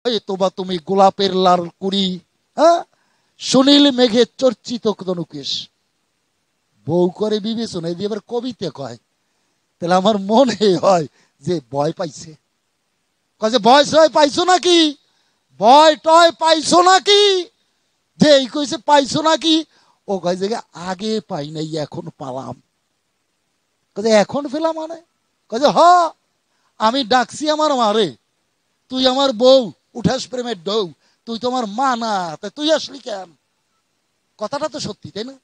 তোবা তুমি গোলাপের লাল কুড়ি, হ্যাঁ, সুনীল মেঘে চর্চিত তনুকেশ। বউ করে বিবেচনা দিয়ে এবার কবিতে কয়। তাহলে আমার মনে হয় যে ভয় পাইছে। কয় যে ভয় সয় পাইছো নাকি, ভয় টয় পাইছো নাকি, যে এই কইছে পাইছো নাকি। ও কয় যে আগে পাই নাই, এখন পালাম। কয় এখন ফেলাম মানে, কয় যে হ, আমি ডাকছি আমার মারে, তুই আমার বউ, উঠাস প্রেমের ডৌ, তুই তো আমার মা না, তুই আসলি কেন? কথাটা তো সত্যি, তাই না?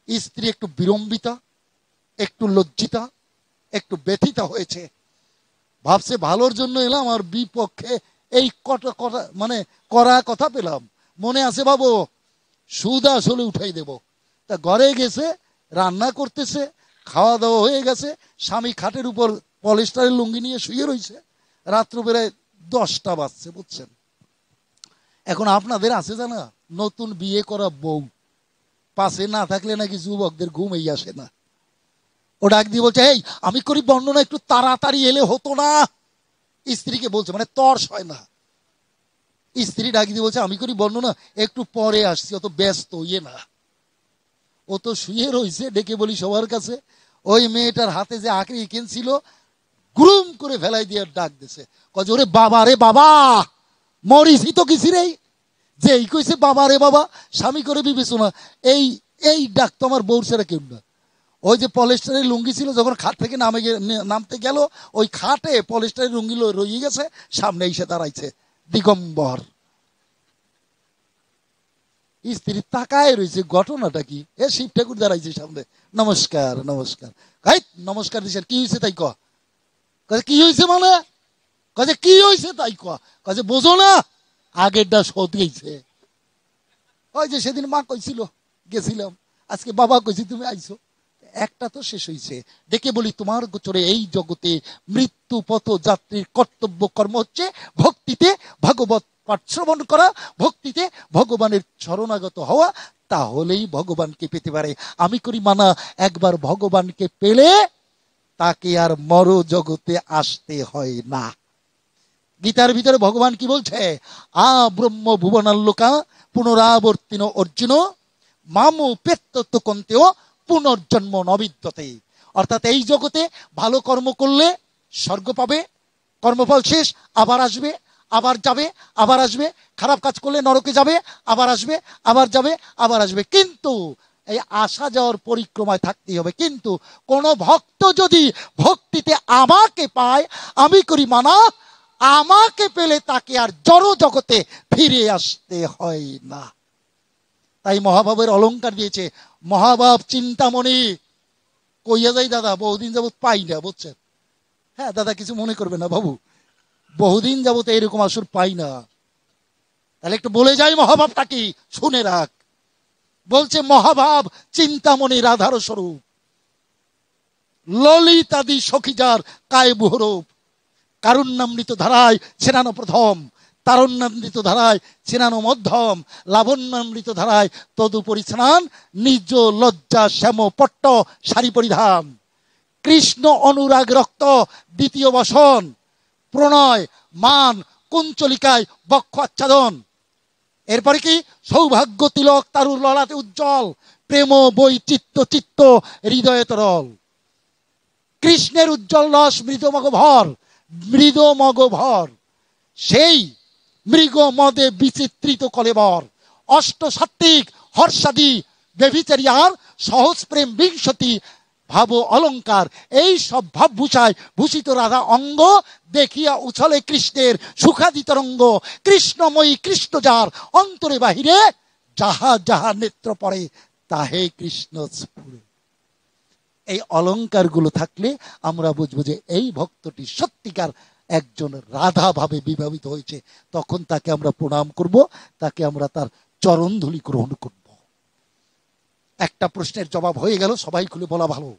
স্ত্রী একটু বিড়ম্বিতা, একটু লজ্জিতা, একটু ব্যথিতা হয়েছে। ভাবছে ভালোর জন্য এলাম, আর বিপক্ষে এই কথা মানে করা কথা পেলাম। মনে আছে বাবু, সুদ আসলে উঠাই দেব। তা ঘরে গেছে, রান্না করতেছে, খাওয়া দাওয়া হয়ে গেছে, স্বামী খাটের উপর পলিস্টারের লুঙ্গি নিয়ে শুয়ে রয়েছে। রাত্র বেলায় 10টা বাজছে, বুঝছেন? এখন আপনাদের আছে জানা, নতুন বিয়ে করা বউ পাশে না থাকলে নাকি যুবকদের ঘুমেই আসে না। ও ডাক দিয়ে বলছে, এই আমি করি বর্ণনা, একটু তাড়াতাড়ি এলে হতো না। স্ত্রীকে বলছে, মানে তর্স হয় না। স্ত্রী ডাক দিয়ে বলছে, আমি করি বর্ণনা, একটু পরে আসছি, অত ব্যস্ত ইয়ে না। ও তো শুয়ে রয়েছে, ডেকে বলি সবার কাছে, ওই মেয়েটার হাতে যে আঁকড়ি কিনছিল গুরুম করে ফেলাই দিয়ে ডাক দিছে, কজ ওরে বাবা রে বাবা, মরিসি তো কিছু রে, যে এই কইছে বাবা রে বাবা, স্বামী করে বিবেচনা। এই এই ডাক তো আমার বউর ছেড়ে কেউ না। ওই যে পলিস্টারের লুঙ্গি ছিল, যখন খাট থেকে নামতে গেল, ওই খাটে পলিস্টারের লুঙ্গি রয়ে গেছে, সামনে এসে দাঁড়াইছে দিগম্বর। স্ত্রী তাকায় রয়েছে, ঘটনাটা কি? এ শিব ঠাকুর দাঁড়াইছে সামনে, নমস্কার নমস্কার। নমস্কার দিচ্ছেন, কি হয়েছে তাই কয়? কি হয়েছে মানে? কাজে কি হয়েছে তাই কয়? কাজে বোঝো না, আগেরটা শোধ গেছে। ওই যে সেদিন মা কইছিল গেছিলাম, আজকে বাবা কইছি তুমি আইছো, একটা তো শেষ হয়েছে। ডেকে বলি, তোমার গোচরে এই জগতে মৃত্যু পথ যাত্রীর কর্তব্য কর্ম হচ্ছে ভক্তিতে ভাগবত পাঠ শ্রবণ করা, ভক্তিতে ভগবানের শরণাগত হওয়া, তাহলেই ভগবানকে পেতে পারে। আমি করি মানা, একবার ভগবানকে পেলে তাকে আর মর জগতে আসতে হয় না। গীতার ভিতরে ভগবান কি বলছে? আ ব্রহ্ম ভুবনাল্লোকা পুনরাবর্তিন অর্জুন মামু পেত্তত্ব কন্তেও পুনর্জন্ম নবিদ্যতে। অর্থাৎ এই জগতে ভালো কর্ম করলে স্বর্গ পাবে, কর্মফল শেষ, আবার আসবে, আবার যাবে, আবার আসবে। খারাপ কাজ করলে নরকে যাবে, আবার আসবে, আবার যাবে, আবার আসবে। কিন্তু এই আসা যাওয়ার পরিক্রমায় থাকতেই হবে। কিন্তু কোন ভক্ত যদি ভক্তিতে আমাকে পায়, আমি করি মানা, আমাকে পেলে তাকে আর জড় জগতে ফিরে আসতে হয় না। তাই মহাভাবের অলংকার দিয়েছে, মহাভাব চিন্তামণি। কইয়া যাই দাদা, বহুদিন যাবত পাই না, বুঝছেন? হ্যাঁ দাদা, কিছু মনে করবে না বাবু, বহুদিন যাবত এরকম আসর পাই না। তাহলে একটু বলে যাই মহাভাবটা কি, শুনে রাখ। বলছে মহাভাব চিন্তামণি রাধার স্বরূপ, ললিতাদি সখিজার কায় বুহরূপ, কারুণ্যামৃত ধারায় ছেনানো প্রথম, তারণ্যামৃত ধারায় ছেনানো মধ্যম, লাবণ্যামৃত ধারায় তদুপরি স্নান, নিজ লজ্জা শ্যাম পট্ট শাড়ি পরিধান, কৃষ্ণ অনুরাগ রক্ত দ্বিতীয় বসন, প্রণয় মান কুঞ্চলিকায় বক্ষ আচ্ছাদন। এরপরে কি? সৌভাগ্য তিলক তারুর ললাটে উজ্জ্বল, প্রেম বই চিত্ত চিত্ত হৃদয়ে তরল, কৃষ্ণের উজ্জ্বল রস মৃদমগ ভর, মৃদমগ ভর, সেই মৃগ মদে বিচিত্রিত কলেবর, অষ্ট সাত্ত্বিক হর্ষাদি বেভিচারিয়ার সহজ প্রেম বিংশতি ভাব অলঙ্কার, এই সব ভাবভূষায় ভূষিত রাধা অঙ্গ দেখিয়া উছলে কৃষ্ণের সুখাদি তরঙ্গ, কৃষ্ণময়ী কৃষ্ণ যার অন্তরে বাহিরে, যাহা যাহা নেত্র পড়ে তাহে কৃষ্ণ স্ফুরে। এই অলঙ্কারগুলো থাকলে আমরা বুঝবো যে এই ভক্তটি সত্যিকার একজন রাধা ভাবে বিভাবিত হয়েছে। তখন তাকে আমরা প্রণাম করব, তাকে আমরা তার চরণ ধুলি গ্রহণ করব। একটা প্রশ্নের জবাব হয়ে গেল, সবাই খুলে বলা ভালো।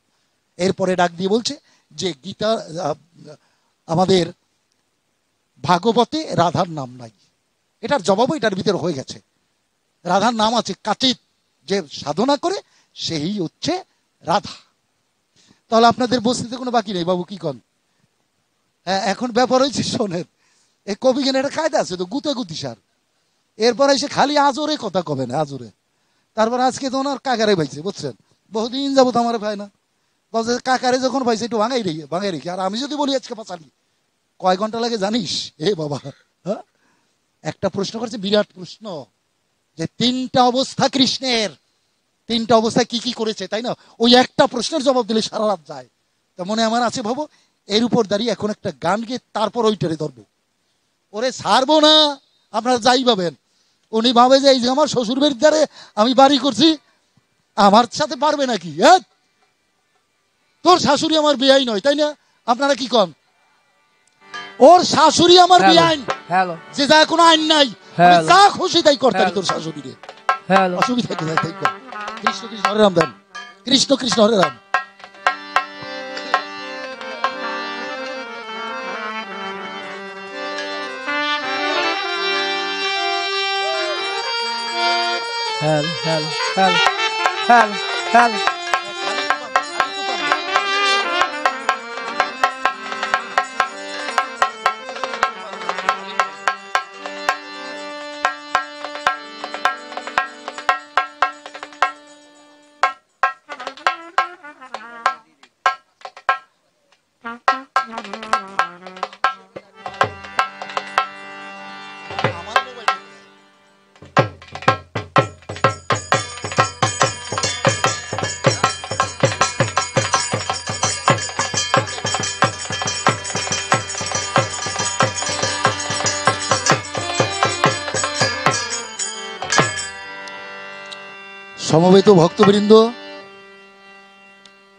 এরপরে ডাক দিয়ে বলছে যে গীতা আমাদের ভাগবতে রাধার নাম নাই, এটার জবাবও এটার ভিতরে হয়ে গেছে। রাধার নাম আছে কাচিত, যে সাধনা করে সেই হচ্ছে রাধা। তাহলে আপনাদের বস্তিতে কোনো বাকি নেই বাবু, কি কন? হ্যাঁ, এখন ব্যাপার হয়েছে শোনেন, এই কবি গানে একটা কায়দা আছে তো, গুতাগুতি সার। এরপর এসে খালি আজরে কথা কবে না, আজরে। তারপর আজকে তো ওনার কাকারে পাইছে, বুঝছেন, বহুদিন যাবত আমার ভাই না, বলছে কাকারে যখন পাইছে একটু ভাঙাই রেখে। আর আমি যদি বলি আজকে পাচালি, কয় ঘন্টা লাগে জানিস? এ বাবা, হ্যাঁ। একটা প্রশ্ন করছে, বিরাট প্রশ্ন, যে তিনটা অবস্থা কৃষ্ণের, তিনটা অবস্থায় কি কি করেছে, তাই না? ওই একটা প্রশ্নের জবাব দিলে সারা রাত যায়। তা মনে আমার আছে, ভাবো এর উপর দাঁড়িয়ে এখন একটা গান গিয়ে তারপর ওইটারে ধরবো। ওরে ছাড়বো না, আপনারা যাই ভাবেন। উনি ভাবে যে এই যে আমার শ্বশুর বাড়ির ধারে আমি বাড়ি করছি, আমার সাথে পারবে নাকি? হ্যাঁ, তোর শাশুড়ি আমার বেআইন নয়, তাই না? আপনারা কি কন? ওর শাশুড়ি আমার বেআইন, যে যা কোনো আইন নাই, যা খুশি তাই করতারি তোর শাশুড়ি রে, অসুবিধা কি? তাই কর। কৃষ্ণ কৃষ্ণ হরে রাম দেন, কৃষ্ণ কৃষ্ণ হরে রাম। হ্যাল হ্যাল হ্যাল হ্যাল হ্যাল। সমবেত ভক্তবৃন্দ,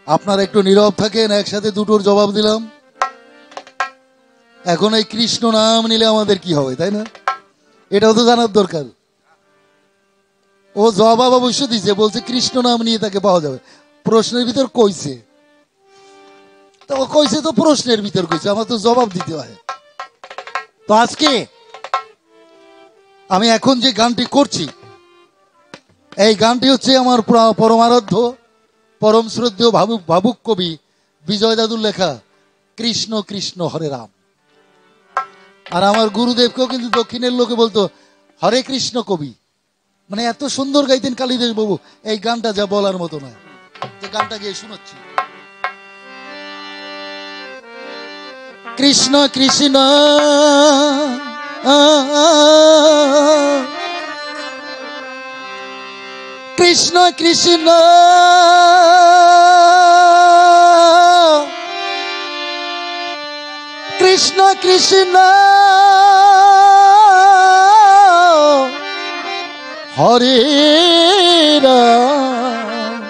আপনারা একটু নীরব থাকেন, একসাথে দুটোর জবাব দিলাম। এখন এই কৃষ্ণ নাম নিলে আমাদের কি হবে, তাই না? এটাও তো জানার দরকার। ও জবাব অবশ্য দিছে, বলছে কৃষ্ণ নাম নিয়ে তাকে পাওয়া যাবে। প্রশ্নের ভিতর কইছে তো, কইছে তো প্রশ্নের ভিতর কইছে, আমার তো জবাব দিতে হয়। তো আজকে আমি এখন যে গানটি করছি, এই গানটি হচ্ছে আমার পরমারাধ্য পরম শ্রদ্ধেয় ভাবুক কবি বিজয় দাদুর লেখা কৃষ্ণ কৃষ্ণ হরে রাম। আর আমার গুরুদেবকেও কিন্তু দক্ষিণের লোকে বলতো হরে কৃষ্ণ কবি। মানে এত সুন্দর গাইতেন কালীদেব বাবু, এই গানটা যা বলার মতো নয়। যে গানটা গিয়ে শোনাচ্ছি, কৃষ্ণ কৃষ্ণ কৃষ্ণ কৃষ্ণ কৃষ্ণ কৃষ্ণ হরে রাম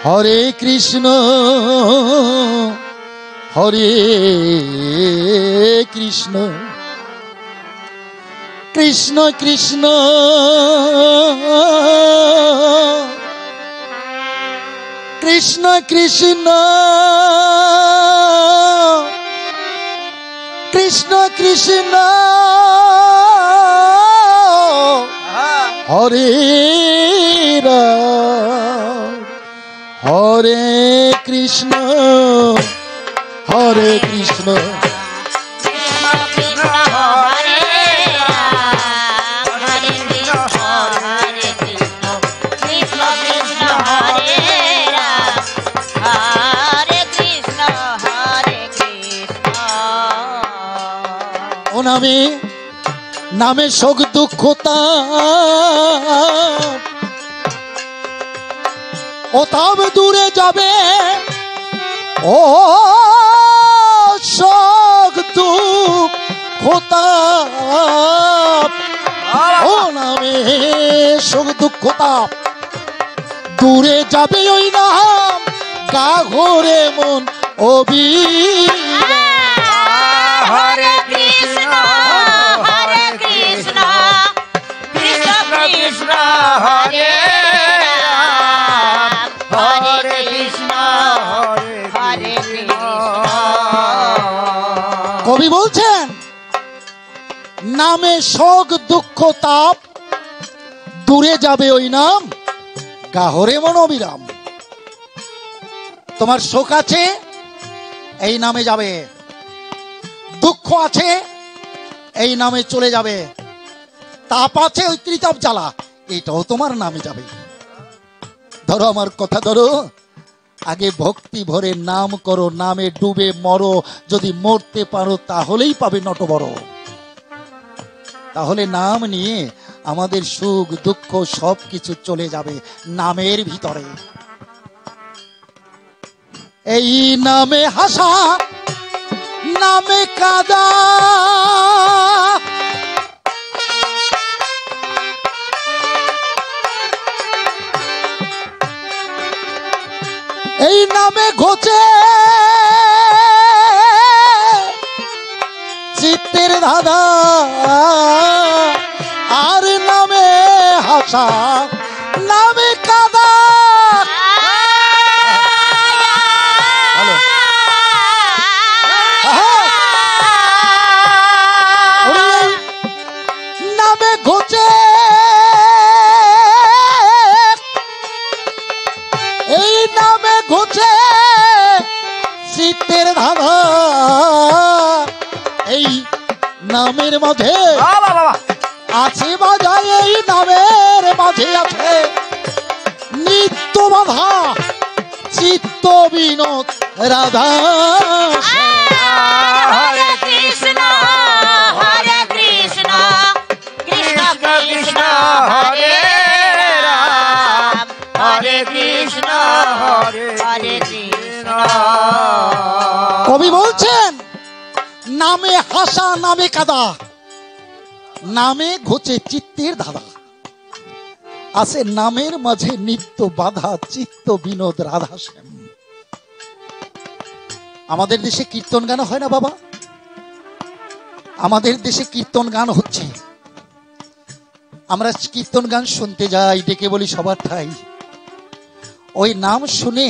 হরে কৃষ্ণ হরে কৃষ্ণ কৃষ্ণ কৃষ্ণ কৃষ্ণ কৃষ্ণ কৃষ্ণ কৃষ্ণ হরে রাম হরে কৃষ্ণ হরে কৃষ্ণ নামে নামে শোক দুঃখ ও তাপ দূরে যাবে, ও শোক দুঃখ ও নামে শোক দুঃখ দূরে যাবে ওই নাম গা ঘরে মন অবি হরে কৃষ্ণ হরে কৃষ্ণ কৃষ্ণ কৃষ্ণ হরে রাম হরে কৃষ্ণ হরে কৃষ্ণ। কবি বলছেন নামে শোক দুঃখ তাপ দূরে যাবে ওই নাম গাহরে মন অবিরাম। তোমার শোক আছে এই নামে যাবে, দুঃখ আছে এই নামে চলে যাবে, তাপ আছে ওই ত্রিতাপ জ্বালা এটাও তোমার নামে যাবে। ধরো আমার কথা ধরো, আগে ভক্তি ভরে নাম করো, নামে ডুবে মরো, যদি মরতে পারো তাহলেই পাবে নটবর। তাহলে নাম নিয়ে আমাদের সুখ দুঃখ সবকিছু চলে যাবে নামের ভিতরে। এই নামে হাসা, নামে কাদা, এই নামে ঘোচে চিত্তের ধাঁধা, আর নামে হাসা, নামে কাদা। নামে ঘোচে এই নামে ঘোচে চিত্তের ধাঁধা, এই নামের মাঝে আছে বাজায়, এই নামের মাঝে আছে নিত্য বাধা, চিত্ত বিনোদ রাধা। হরে কৃষ্ণ কৃষ্ণ কৃষ্ণ হরে রাম, হরে কৃষ্ণ হরে কৃষ্ণ। কবি বলছেন নামে হাসা, নামে কাদা, নামে ঘোচে চিত্তের ধাঁধা, আছে নামের মাঝে নিত্য বাধা, চিত্ত বিনোদ রাধা শ্যাম। আমাদের দেশে কীর্তন গান হয় না বাবা? আমাদের দেশে কীর্তন গান হচ্ছে, আমরা কীর্তন গান শুনতে যাই, ডেকে বলি সবার ঠাই। ওই নাম শুনে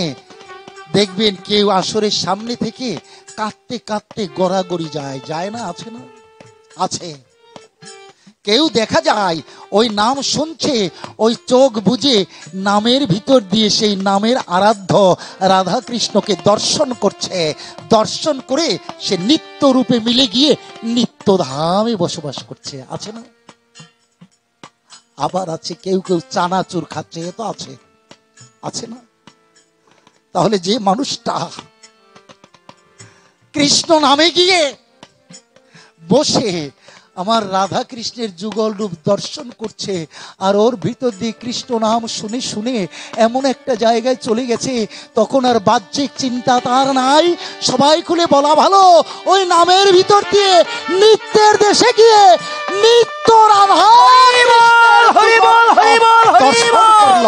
দেখবেন কেউ আসরের সামনে থেকে কাঁদতে কাঁদতে গড়াগড়ি যায়, যায় না? আছে না? আছে। কেউ দেখা যায় ওই নাম শুনছে, ওই চোখ বুজে নামের ভিতর দিয়ে সেই নামের আরাধ্য রাধা কৃষ্ণকে দর্শন করছে, দর্শন করে সে নিত্য রূপে মিলে গিয়ে নিত্য ধামে বসবাস করছে। আছে না? আবার আছে কেউ কেউ চানাচুর খাচ্ছে, এ তো আছে, আছে না? তাহলে যে মানুষটা কৃষ্ণ নামে গিয়ে বসে আমার রাধা কৃষ্ণের যুগল রূপ দর্শন করছে, আর ওর ভিতর দিয়ে কৃষ্ণ নাম শুনে শুনে এমন একটা জায়গায় চলে গেছে, তখন আর বাহ্যিক চিন্তা তার নাই। সবাই খুলে বলা ভালো, ওই নামের ভিতর দিয়ে নিত্যের দেশে গিয়ে নিত্য রাধা দর্শন করল।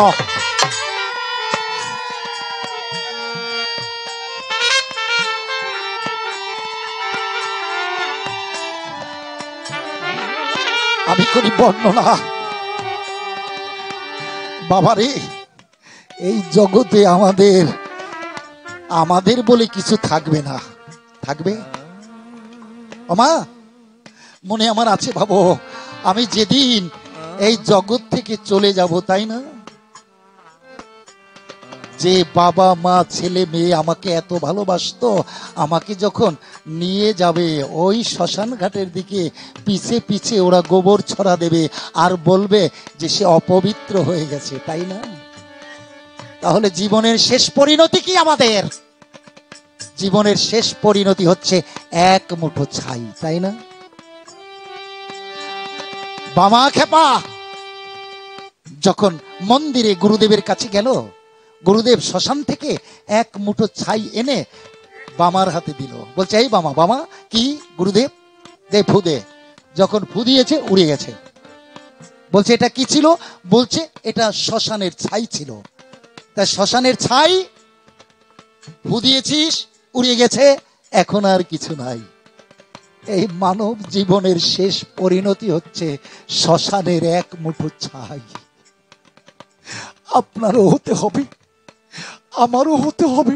আমি করি বর্ণনা, বাবারে এই জগতে আমাদের বলে কিছু থাকবে না। থাকবে আমা মনে আমার আছে, ভাবো আমি যেদিন এই জগৎ থেকে চলে যাব, তাই না, যে বাবা মা ছেলে মেয়ে আমাকে এত ভালোবাসতো, আমাকে যখন নিয়ে যাবে ওই শ্মশান ঘাটের দিকে, পিছে পিছে ওরা গোবর ছড়া দেবে আর বলবে যে সে অপবিত্র হয়ে গেছে, তাই না? তাহলে জীবনের শেষ পরিণতি কি আমাদের? জীবনের শেষ পরিণতি হচ্ছে এক মুঠো ছাই, তাই না? বামা খেপা যখন মন্দিরে গুরুদেবের কাছে গেল, গুরুদেব শ্মশান থেকে এক মুঠো ছাই এনে বামার হাতে দিল, বলছে এই বামা, বামা কি? গুরুদেব দে ফু দে। যখন ফু দিয়েছে উড়ে গেছে। বলছে এটা কি ছিল? বলছে এটা শ্মশানের ছাই ছিল। তা শ্মশানের ছাই ফু দিয়েছিস, উড়ে গেছে, এখন আর কিছু নাই। এই মানব জীবনের শেষ পরিণতি হচ্ছে শ্মশানের এক মুঠো ছাই। আপনারও হতে হবে, আমারও হতে হবে।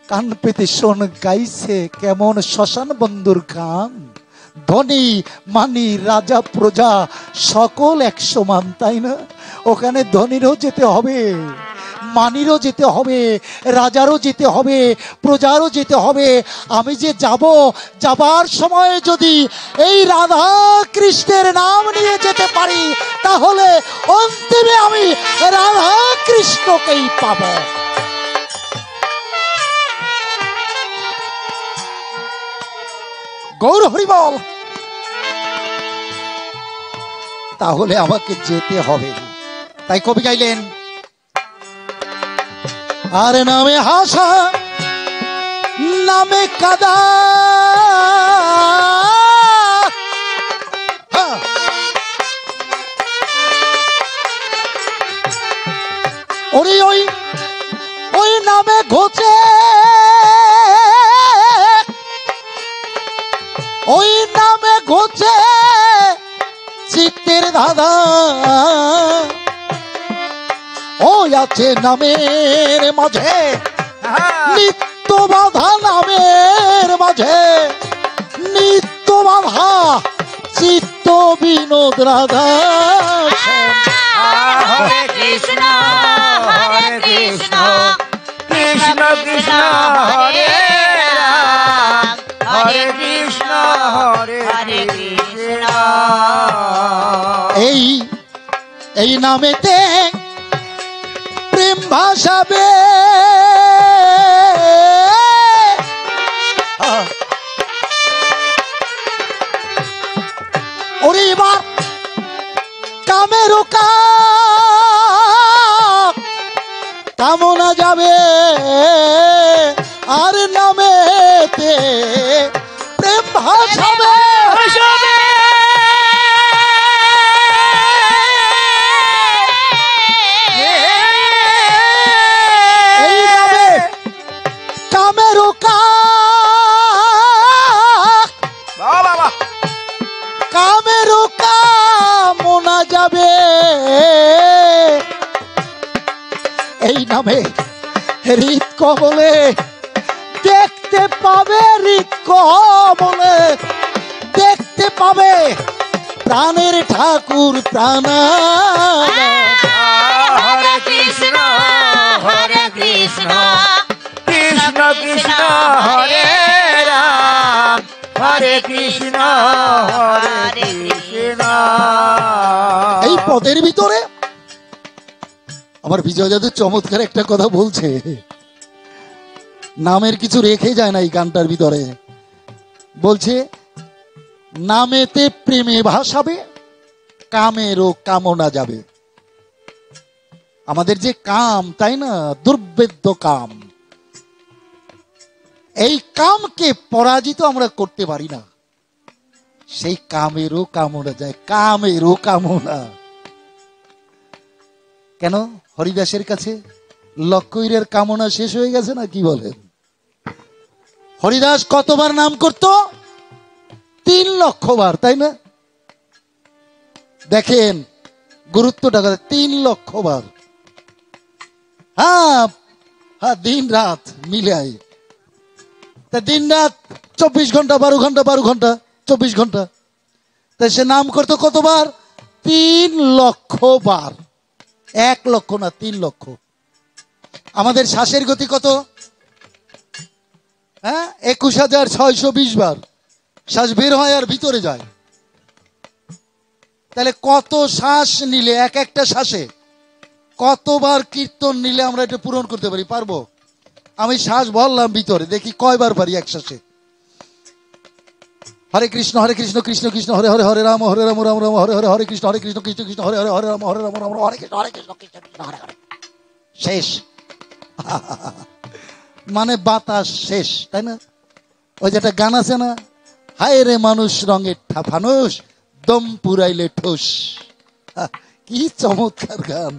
কান পেতে শোন গাইছে কেমন শ্মশান বন্ধুর গান, ধনী মানি রাজা প্রজা সকল এক সমান, তাই না? ওখানে ধনীরও যেতে হবে, মানিরও যেতে হবে, রাজারও যেতে হবে, প্রজারও যেতে হবে। আমি যে যাব, যাবার সময় যদি এই রাধা কৃষ্ণের নাম নিয়ে যেতে পারি, তাহলে অন্তিমে আমি রাধা কৃষ্ণকেই পাব। গৌর হরি বল। তাহলে আমাকে যেতে হবে। তাই কবি গাইলেন, আর নামে হাসা নামে কাদা, ওরে ওই ওই নামে ঘোচে, ওই নামে ঘোচে চিত্তের ধাঁধা। ও আছে নামের মাঝে নিত্য বাধা, নামের মাঝে নিত্য বাধা, চিত্ত বিনোদ রাধা। হরে কৃষ্ণ হরে কৃষ্ণ কৃষ্ণ কৃষ্ণ হরে রাম, হরে কৃষ্ণ হরে কৃষ্ণ। এই নামেতে প্রেম ভাসাবে, ওরে এবার কামের কামনা যাবে, আর নামেতে প্রেম ভাসাবে। কামেরও কামনা যাবে, এই নামে হৃদ কমলে দেখতে পাবে, হৃদ কমলে দেখতে পাবে প্রাণের ঠাকুর প্রাণা। হরে কৃষ্ণ হরে কৃষ্ণ কৃষ্ণ কৃষ্ণ হরে রাম, হরে কৃষ্ণ হরে কৃষ্ণ। এই পদের ভিতরে আমার বিজয় যাদব চমৎকার একটা কথা বলছে, নামের কিছু রেখে যায় না এই গানটার ভিতরে। বলছে নামেতে প্রেমে ভাসাবে, কামেরও কামনা যাবে। আমাদের যে কাম, তাই না, দুর্বেদ্য কাম, এই কামকে পরাজিত আমরা করতে পারি না। সেই কামেরও কামনা যায়, কামেরও কামনা। কেন হরিদাসের কাছে লক্ষ্মীরের কামনা শেষ হয়ে গেছে না কি বলেন? হরিদাস কতবার নাম করত? 3 লক্ষ বার, তাই না? দেখেন গুরুত্বটা, 3 লক্ষ বার। হ্যাঁ হ্যাঁ, দিন রাত মিলাই, তা দিন রাত 24 ঘন্টা, 12 ঘন্টা, 12 ঘন্টা, 24 ঘন্টা। তাই সে নাম করতো কতবার? 3 লক্ষ বার। 1 লক্ষ না, 3 লক্ষ। আমাদের শ্বাসের গতি কত? হ্যাঁ, 21,620 বার শ্বাস বের হয় আর ভিতরে যায়। তাহলে কত শ্বাস নিলে, এক একটা শ্বাসে কতবার কীর্তন নিলে আমরা এটা পূরণ করতে পারি? পারবো? আমি শ্বাস বললাম ভিতরে, দেখি কয়বার পারি এক শ্বাসে। হরে কৃষ্ণ কৃষ্ণ কৃষ্ণ হরে হরে, হরে রাম রাম রাম হরে হরে, হরে কৃষ্ণ কৃষ্ণ কৃষ্ণ হরে হরে, হরে রাম রাম হরে কৃষ্ণ কৃষ্ণ কৃষ্ণ হরে হরে। শেষ। মানে বাতাস শেষ, তাই না? ওই যেটা গান আছে না, হায় রে মানুষ রঙের ফানুস, দম পুরাইলে ঠোস। কি চমৎকার গান!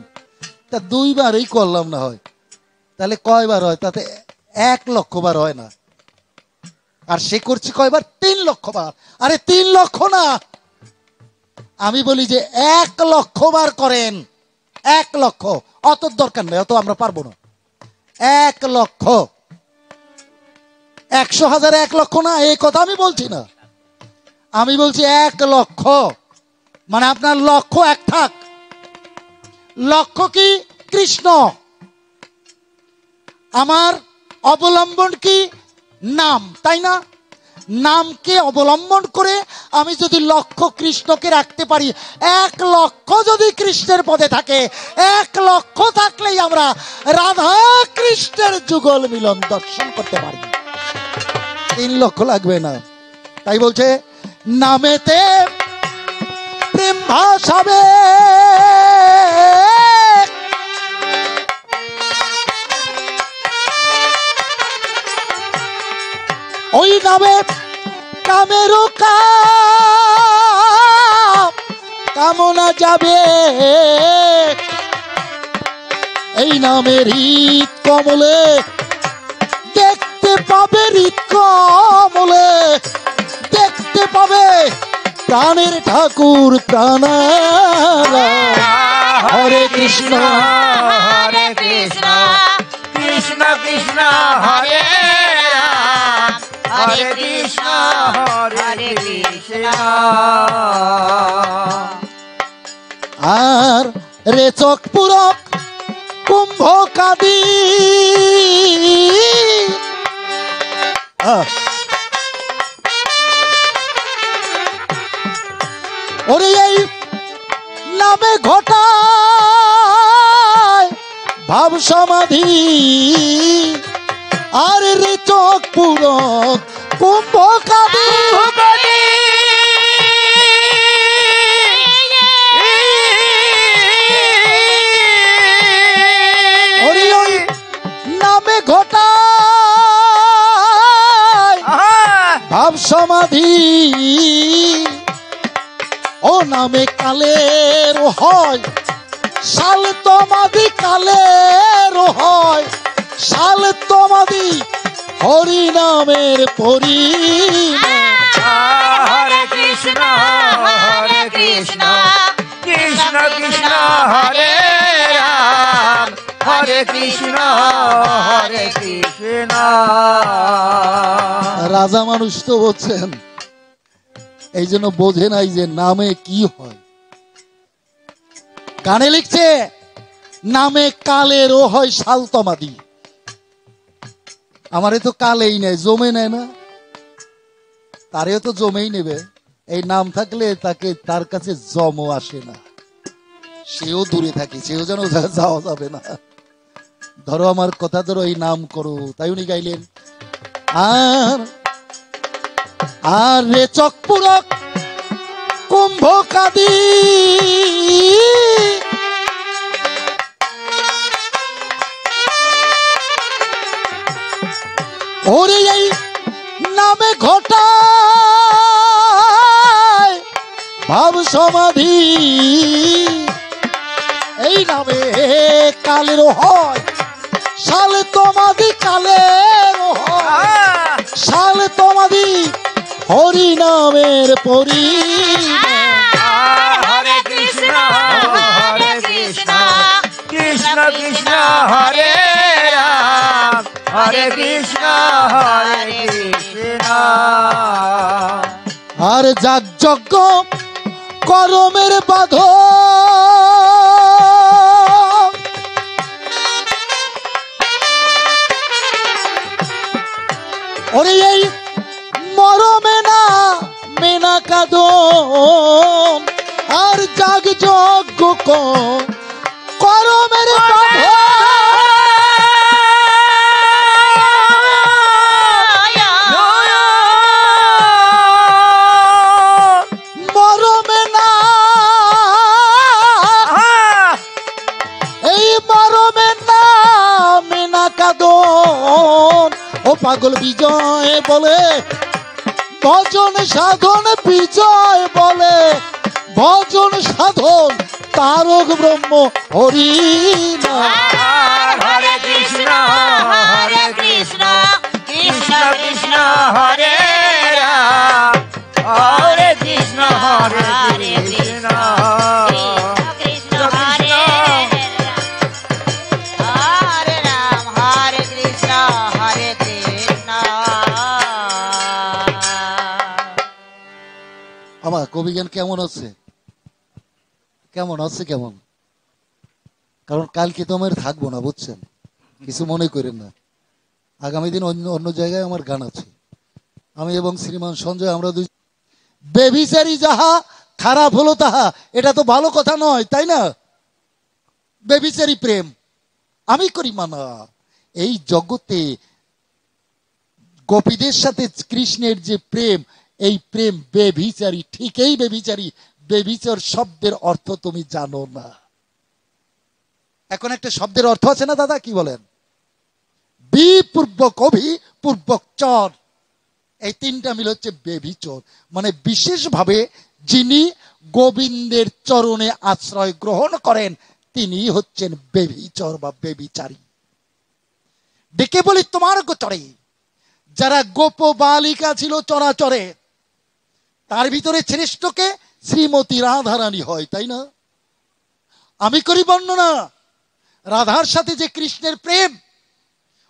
তা 2 বারই করলাম না হয়, তাহলে কয়বার হয়? তাতে 1 লক্ষ বার হয় না। আর সে করছি কয়বার? 3 লক্ষ বার। আরে 3 লক্ষ না, আমি বলি যে 1 লক্ষ বার করেন। 1 লক্ষ, অত দরকার নেই, অত আমরা পারবো না। 1 লক্ষ, 100,000, 1 লক্ষ না, এই কথা আমি বলছি না। আমি বলছি 1 লক্ষ, মানে আপনার লক্ষ্য এক থাক। লক্ষ্য কি? কৃষ্ণ। আমার অবলম্বন কি? নাম, তাই না? নামকে অবলম্বন করে আমি যদি লক্ষ্য কৃষ্ণকে রাখতে পারি, 1 লক্ষ যদি কৃষ্ণের পদে থাকে, 1 লক্ষ থাকলেই আমরা রাধা কৃষ্ণের যুগল মিলন দর্শন করতে পারি। 3 লক্ষ লাগবে না। তাই বলছে নামেতে প্রেম ভাসাবে, ওই নামে কামেরও কামনা যাবে, এই নামের হৃদ কমলে দেখতে পাবে, হৃদ কমলে দেখতে পাবে প্রাণের ঠাকুর প্রাণারাম। হরে কৃষ্ণ হরে কৃষ্ণ কৃষ্ণ কৃষ্ণ হরে রাম, হরে কৃষ্ণ হরে কৃষ্ণ। আর রেচক পুরক কুম্ভ কাদি, ওরে এই নামে ঘটায় ভাব সমাধি, আর রেচক পুরক কুম্ভ কাদি, ওরে ওই নামে ঘটায় ভাব সমাধি, ও নামে কালের হয় শাল তোমাদি, কালের হয় শাল তোমাদি, হরি নামের পরিণাম। হরে কৃষ্ণ হরে কৃষ্ণ কৃষ্ণ কৃষ্ণ হরে রাম, হরে কৃষ্ণ হরে কৃষ্ণ। রাজা মানুষ তো বলছেন, এই জন্য বোঝে নাই যে নামে কি হয়। গানে লিখছে নামে কালেরও হয় শাল তমাদি। আমারে তো কালেই নেয়, জমে নেয় না, তারেও তো জমেই নেবে। এই নাম থাকলে তাকে তার কাছে জমও আসে না, সেও দূরে থাকে, সেও যেন যাওয়া যাবে না। ধরো আমার কথা ধরো, এই নাম করো, তাই উনি গাইলেন আর রেচক পুরক কুম্ভ কাদি, ওরে এই নামে ঘটায় ভাব সমাধি, এই নামে কালেরও হয় শাল তোমাদি, কালেরও হয় শাল তোমাদি, হরি নামের পরিণাম। হরে কৃষ্ণ হরে কৃষ্ণ কৃষ্ণ কৃষ্ণ হরে রাম, হরে কৃষ্ণ হরে কৃষ্ণ। আর যাগ যজ্ঞ করমের বাধ, ওরে এই মরমে না মেনা কাদন, আর যাগ যজ্ঞ করমের বাধ, মরমে না, এই মরমে না মেনা কাদন, ও পাগল বিজয় বলে ভজন সাধন, বিজয় বলে ভজন সাধন, তারক ব্রহ্ম হরি নাম। হরে কৃষ্ণ হরে কৃষ্ণ কৃষ্ণ কৃষ্ণ হরে রাম, হরে কৃষ্ণ হরে কৃষ্ণ কৃষ্ণ হরে হরে রাম, হরে কৃষ্ণ হরে কৃষ্ণ। আমার কবিগান কেমন আছে? কেমন আছে? কেমন? কারণ কালকে তো আমার থাকবো না, বুঝছেন, কিছু মনে করেন না। আগামী দিন অন্য অন্য জায়গায় আমার গান আছে। আমি এবং শ্রীমান সঞ্জয় আমরা দুই, বেবিচারী যাহা খারাপ হলো তাহা, এটা তো ভালো কথা নয়, তাই না? বেবিচারী প্রেম আমি করি মানা। এই জগতে গোপীদের সাথে কৃষ্ণের যে প্রেম, এই প্রেম বেবিচারী, ঠিক এই বেবিচারী। বেবিচার শব্দের অর্থ তুমি জানো না। এখন একটা শব্দের অর্থ আছে না দাদা, কি বলেন? বি পূর্বক অভি পূর্বক চর, এই তিনটা মিল হচ্ছে বেবিচর। মানে বিশেষভাবে যিনি গোবিন্দের চরণে আশ্রয় গ্রহণ করেন তিনি হচ্ছেন বেবিচর বা বেবিচারী। ডেকে বলি তোমার গোচরে যারা গোপ বালিকা ছিল চরাচরে, তার ভিতরে শ্রেষ্ঠকে শ্রীমতী রাধারানী হয়, তাই না? আমি করি বর্ণনা, রাধার সাথে যে কৃষ্ণের প্রেম,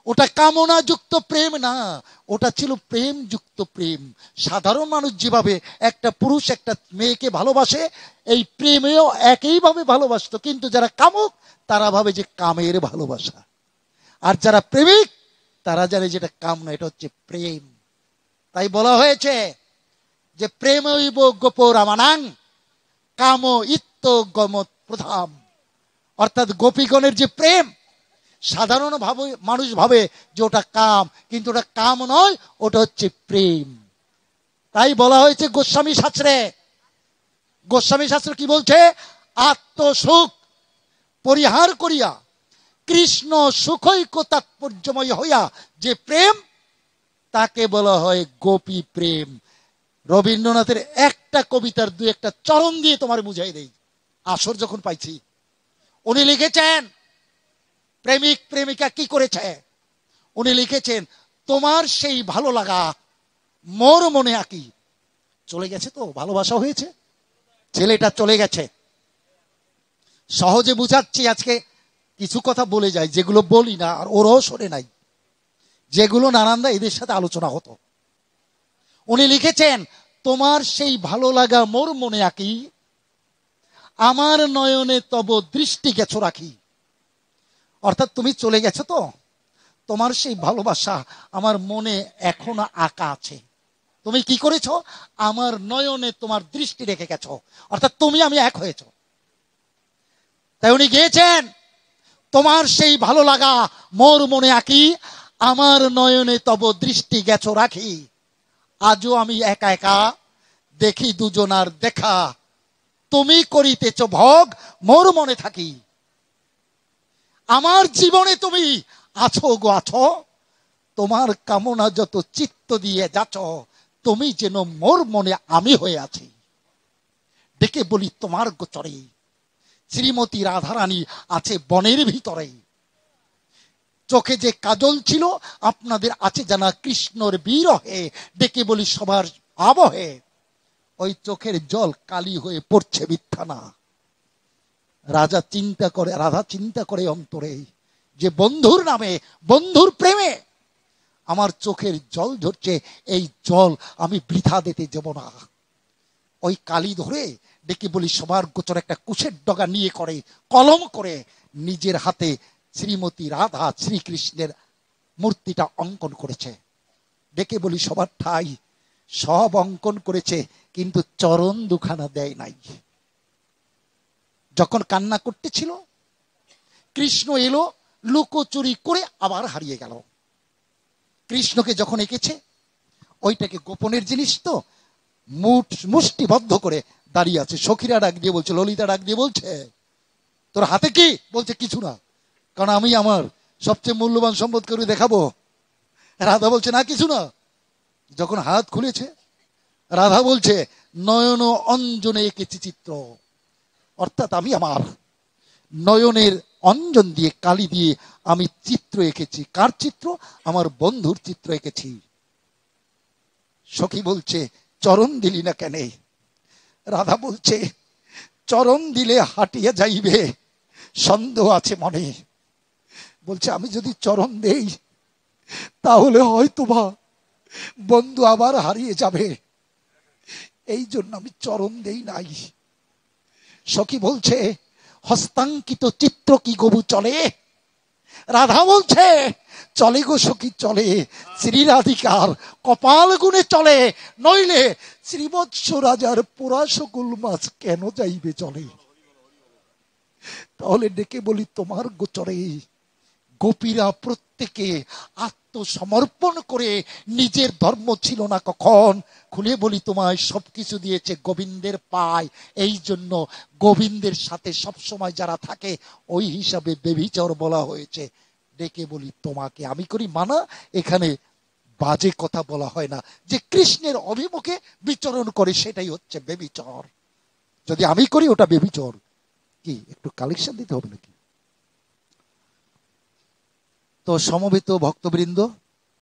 ওটা কামনা যুক্ত প্রেম না, ওটা ছিল প্রেম যুক্ত প্রেম। সাধারণ মানুষ যেভাবে একটা পুরুষ একটা মেয়েকে ভালোবাসে, এই প্রেমেও একইভাবে ভালোবাসতো। কিন্তু যারা কামুক তারা ভাবে যে কামের ভালোবাসা, আর যারা প্রেমিক তারা জানে যেটা কাম না, এটা হচ্ছে প্রেম। তাই বলা হয়েছে যে প্রেমৈব গোপরামানাং কাম ইত্য গম প্রধাম, অর্থাৎ গোপীগণের যে প্রেম, সাধারণ ভাবে মানুষ ভাবে যে ওটা কাম, কিন্তু ওটা কাম নয়, ওটা হচ্ছে প্রেম। তাই বলা হয়েছে গোস্বামী শাস্ত্রে, গোস্বামী শাস্ত্র কি বলছে? আত্মসুখ পরিহার করিয়া কৃষ্ণ সুখৈক তাৎপর্যময় হইয়া যে প্রেম, তাকে বলা হয় গোপী প্রেম। রবীন্দ্রনাথের একটা কবিতার দু একটা চরণ দিয়ে তোমার বুঝাই দেই, আসর যখন পাইছি। উনি লিখেছেন প্রেমিক প্রেমিকা কি করেছে, উনি লিখেছেন তোমার সেই ভালো লাগা মোর মনে আঁকি। চলে গেছে তো, ভালোবাসা হয়েছে, ছেলেটা চলে গেছে। সহজে বুঝাচ্ছি, আজকে কিছু কথা বলে যায় যেগুলো বলি না, আর ওরাও শোনে নাই, যেগুলো নানান্দা এদের সাথে আলোচনা হতো। উনি লিখেছেন তোমার সেই ভালো লাগা মোর মনে আঁকি, আমার নয়নে তব দৃষ্টি গেছো রাখি। অর্থাৎ তুমি চলে গেছো তো, তোমার সেই ভালোবাসা আমার মনে এখনো আঁকা আছে। তুমি কি করেছো? আমার নয়নে তোমার দৃষ্টি রেখে গেছো, অর্থাৎ তুমি আমি এক হয়েছো। তাই উনি গিয়েছেন তোমার সেই ভালো লাগা মোর মনে আঁকি, আমার নয়নে তব দৃষ্টি গেছো রাখি। আজও আমি একা একা দেখি দুজনার দেখা, তুমি করিতেছ ভোগ মোর মনে থাকি। আমার জীবনে তুমি আছো গো আছো, তোমার কামনা যত চিত্ত দিয়ে যাচ্ছ, তুমি যেন মোর মনে আমি হয়ে আছি। ডেকে বলি তোমার গোচরে শ্রীমতী রাধারানী আছে বনের ভিতরে। চোখে যে কাজল ছিল আপনাদের আছে জানা কৃষ্ণর বিরহে, ডেকে বলি সবার আবহে ওই চোখের জল কালি হয়ে পড়ছে মিথ্যা না। রাধা চিন্তা করে অন্তরে যে বন্ধুর নামে বন্ধুর প্রেমে আমার চোখের জল ঝরছে, এই জল আমি বৃথা দিতে যাব না। ওই কালি ধরে ডেকে বলি সবার গোচর একটা কুশের ডগা নিয়ে করে কলম করে নিজের হাতে শ্রীমতী রাধা শ্রীকৃষ্ণের মূর্তিটা অঙ্কন করেছে। ডেকে বলি সবার ঠাই সব অঙ্কন করেছে, কিন্তু চরণ দুখানা দেয় নাই। যখন কান্না করতেছিল কৃষ্ণ এলো, লুকোচুরি করে আবার হারিয়ে গেল। কৃষ্ণকে যখন এঁকেছে, ওইটাকে গোপনের জিনিস তো, মুষ্টিবদ্ধ করে দাঁড়িয়ে আছে। সখীরা ডাক দিয়ে বলছে, ললিতা ডাক দিয়ে বলছে তোর হাতে কি? বলছে কিছু না, কারণ আমি আমার সবচেয়ে মূল্যবান সম্পদ করে দেখাবো। রাধা বলছে না কিছু না। যখন হাত খুলেছে, রাধা বলছে নয়ন অঞ্জনে এঁকেছি চিত্র, অর্থাৎ আমি আমার নয়নের অঞ্জন দিয়ে কালি দিয়ে আমি চিত্র এঁকেছি। কার চিত্র? আমার বন্ধুর চিত্র এঁকেছি। সখী বলছে চরণ দিলি না কেন? রাধা বলছে চরণ দিলে হাটিয়া যাইবে, সন্দেহ আছে মনে। বলছে আমি যদি চরণ দেই তাহলে হয়তো বা বন্ধু আবার হারিয়ে যাবে, এই জন্য আমি চরণ দেই নাই। সখী বলছে হস্তাঙ্কিত চিত্র কি গবু চলে? রাধা বলছে চলে গো সখী চলে, শ্রী রাধিকার কপাল গুনে চলে, নইলে শ্রীবৎস রাজার পোড়া সকল মাছ কেন যাইবে চলে। তাহলে ডেকে বলি তোমার গোচরে গোপীরা প্রত্যেকে আত্মসমর্পণ করে, নিজের ধর্ম ছিল না কখন। খুলে বলি তোমায় সবকিছু দিয়েছে গোবিন্দের পায়, এই জন্য গোবিন্দের সাথে সবসময় যারা থাকে ওই হিসাবে বেবিচার বলা হয়েছে। ডেকে বলি তোমাকে আমি করি মানা, এখানে বাজে কথা বলা হয় না। যে কৃষ্ণের অভিমুখে বিচরণ করে সেটাই হচ্ছে বেবিচার। যদি আমি করি ওটা বেবিচার। কি একটু কালেকশন দিতে হবে নাকি? তো সমবেত ভক্তবৃন্দ,